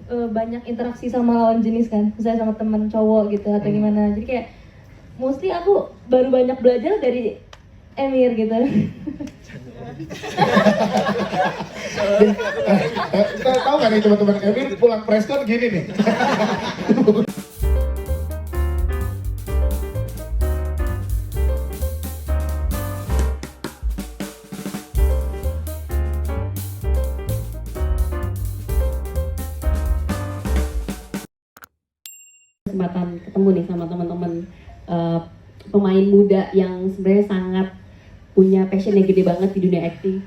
banyak interaksi sama lawan jenis kan, misalnya sama teman cowok gitu atau gimana. Jadi kayak mostly aku baru banyak belajar dari Emir gitu. Tahu nggak nih teman-teman Emir pulang preskon gini nih. Kesempatan ketemu nih sama teman-teman pemain muda yang sebenarnya sangat punya passion yang gede banget di dunia acting.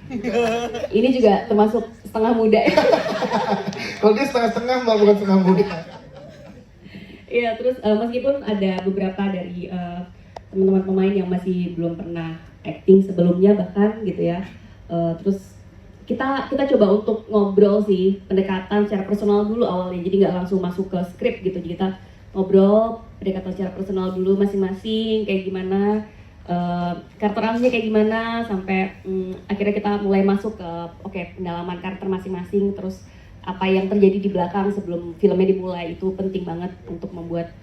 Ini juga termasuk setengah muda ya. Kalau dia setengah-setengah mbak, bukan setengah muda. Iya, terus meskipun ada beberapa dari teman-teman pemain yang masih belum pernah acting sebelumnya bahkan gitu ya. Terus kita coba untuk ngobrol sih, pendekatan secara personal dulu awalnya, jadi nggak langsung masuk ke skrip gitu. Jadi kita ngobrol pendekatan secara personal dulu masing-masing, kayak gimana karakter aslinya kayak gimana, sampai akhirnya kita mulai masuk ke pendalaman karakter masing-masing. Terus apa yang terjadi di belakang sebelum filmnya dimulai itu penting banget untuk membuat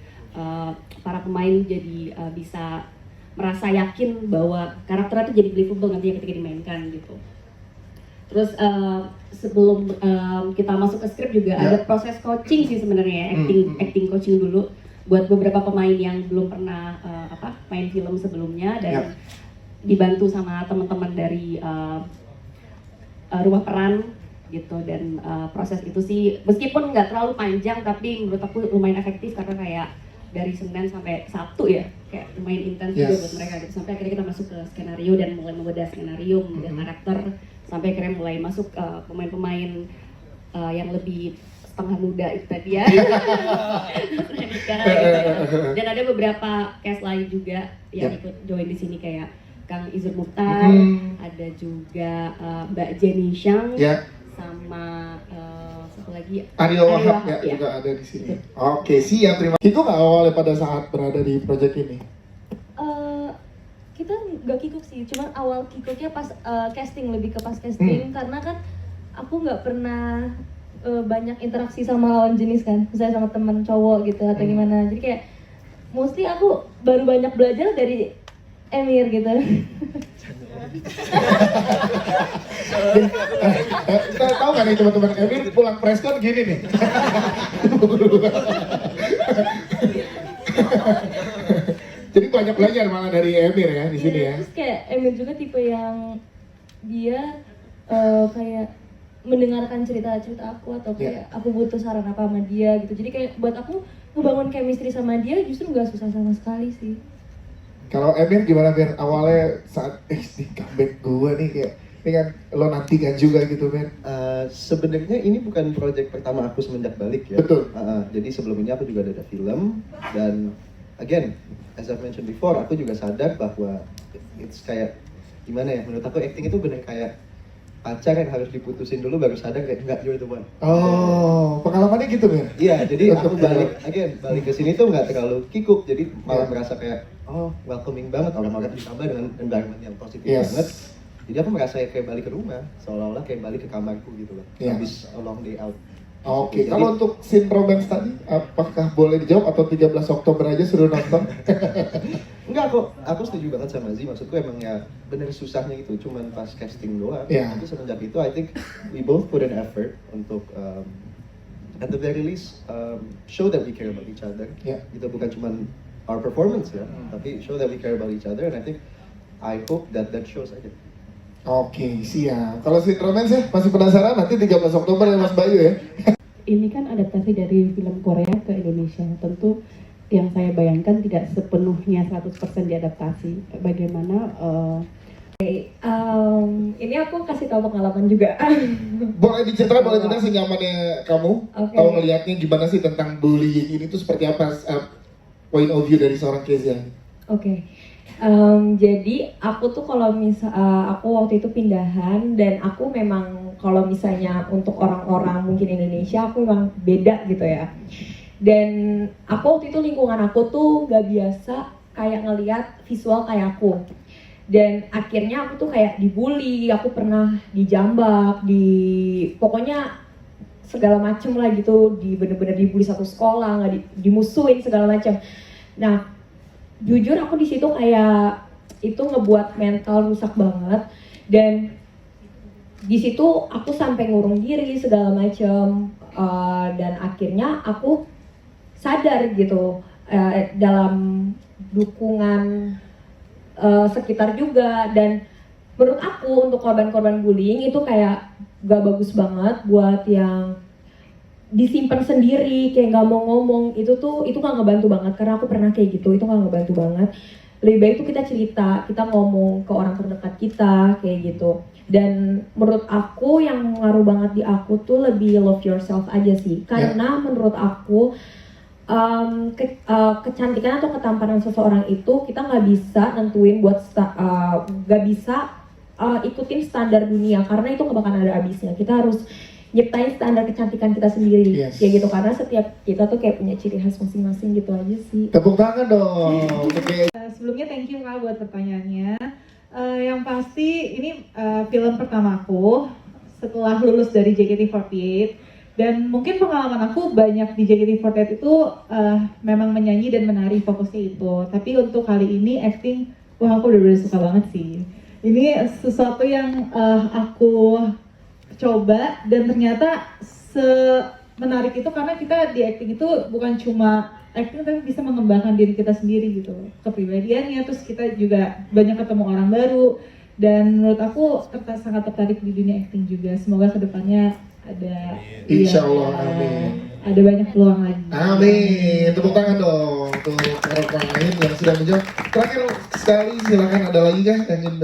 para pemain jadi bisa merasa yakin bahwa karakternya itu jadi believable nantinya ketika dimainkan gitu. Terus sebelum kita masuk ke skrip juga ada proses coaching sih sebenarnya, acting coaching dulu buat beberapa pemain yang belum pernah main film sebelumnya, dan dibantu sama teman-teman dari rumah peran gitu. Dan proses itu sih meskipun nggak terlalu panjang tapi menurut aku lumayan efektif, karena kayak dari Senin sampai Sabtu ya, kayak lumayan intens juga buat mereka gitu. Sampai akhirnya kita masuk ke skenario dan mulai membedah skenario, membedah karakter, sampai akhirnya mulai masuk ke pemain-pemain yang lebih setengah muda itu tadi ya. Dan ada beberapa cast lain juga yang ikut join di sini, kayak Kang Izur Mukhtar, ada juga Mbak Jenny Shang, sama satu lagi Ariel Wahab ya, juga ada di sini. Oke, siap, terima kasih. Kiko nggak awalnya pada saat berada di proyek ini? Kita nggak kikuk sih, cuman awal kikuknya pas casting, lebih ke pas casting, karena kan aku nggak pernah banyak interaksi sama lawan jenis kan, misalnya sama teman cowok gitu atau gimana. Jadi kayak mostly aku baru banyak belajar dari Emir gitu. Tahu nggak nih teman-teman Emir pulang preskon gini nih. Jadi banyak belajar malah dari Emir ya di sini ya. Terus kayak Emir juga tipe yang dia kayak mendengarkan cerita-cerita aku, atau kayak aku butuh saran apa sama dia gitu. Jadi kayak buat aku ngebangun chemistry sama dia justru nggak susah sama sekali sih. Kalau Emir gimana Mir? Awalnya saat di comeback gue nih, kayak ini kan lo nantikan juga gitu Mir. Sebenarnya ini bukan project pertama aku semenjak balik ya. Betul. Jadi sebelum ini aku juga ada film, dan again, as I've mentioned before, aku juga sadar bahwa it's kayak gimana ya, menurut aku acting itu bener kayak pacar yang harus diputusin dulu baru sadar kayak enggak, you're the one. Oh, pengalamannya gitu Mir? Iya, jadi aku balik ke sini tuh nggak terlalu kikuk, jadi malah merasa kayak welcoming banget, orang-orang ditambah dengan environment yang positif banget. Jadi aku merasa kayak balik ke rumah, seolah-olah kayak balik ke kamarku gitu loh. Habis a long day out. Oke, kalau untuk scene romance tadi, apakah boleh dijawab atau 13 Oktober aja suruh nonton? Enggak kok, aku setuju banget sama Zee, maksudku emang ya bener susahnya itu cuman pas casting doang. Tapi semenjak itu I think we both put an effort untuk at the very least show that we care about each other. Itu bukan cuman our performance ya, tapi show that we care about each other, and I hope that shows aja. Oke, siap. Kalau scene romance ya, masih penasaran? Nanti 13 Oktober ya Mas Bayu ya? Ini kan adaptasi dari film Korea ke Indonesia. Tentu yang saya bayangkan tidak sepenuhnya 100% diadaptasi. Bagaimana? Ini aku kasih tahu pengalaman juga. Boleh diceritain, boleh cerita senyamannya kamu? Kalau ngelihatnya gimana sih tentang bullying ini tuh seperti apa point of view dari seorang Kezia? Jadi aku tuh kalau aku waktu itu pindahan, dan aku memang kalau misalnya untuk orang-orang mungkin Indonesia aku memang beda gitu ya. Dan aku waktu itu lingkungan aku tuh gak biasa kayak ngelihat visual kayak aku. Dan akhirnya aku tuh kayak dibully, aku pernah dijambak, pokoknya segala macem lah gitu, bener-bener dibully satu sekolah, nggak dimusuhin segala macam. Nah, jujur aku di situ kayak itu ngebuat mental rusak banget, dan di situ aku sampai ngurung diri segala macam, dan akhirnya aku sadar gitu dalam dukungan sekitar juga. Dan menurut aku untuk korban-korban bullying itu kayak gak bagus banget buat yang disimpan sendiri, kayak gak mau ngomong. Itu gak ngebantu banget, karena aku pernah kayak gitu, itu gak ngebantu banget. Lebih baik tuh kita cerita, kita ngomong ke orang terdekat kita kayak gitu. Dan menurut aku yang ngaruh banget di aku tuh lebih love yourself aja sih, karena menurut aku kecantikan atau ketampanan seseorang itu kita nggak bisa nentuin buat nggak bisa ikutin standar dunia, karena itu nggak bakal ada habisnya. Kita harus nyiptain standar kecantikan kita sendiri, ya gitu, karena setiap kita tuh kayak punya ciri khas masing-masing gitu aja sih. Tepuk tangan dong. Sebelumnya thank you Kak buat pertanyaannya. Yang pasti ini film pertamaku setelah lulus dari JKT48, dan mungkin pengalaman aku banyak di JKT48 itu memang menyanyi dan menari, fokusnya itu. Tapi untuk kali ini acting, wah aku udah suka banget sih. Ini sesuatu yang aku coba, dan ternyata menarik itu karena kita di acting itu bukan cuma acting, tapi bisa mengembangkan diri kita sendiri gitu, kepribadiannya. Terus kita juga banyak ketemu orang baru, dan menurut aku sangat tertarik di dunia acting juga. Semoga kedepannya ada, Insya Allah, amin. Ada banyak peluang lagi. Amin. Tepuk tangan dong untuk orang lain yang sudah menjawab. Terakhir sekali silakan, ada lagi kah yang ingin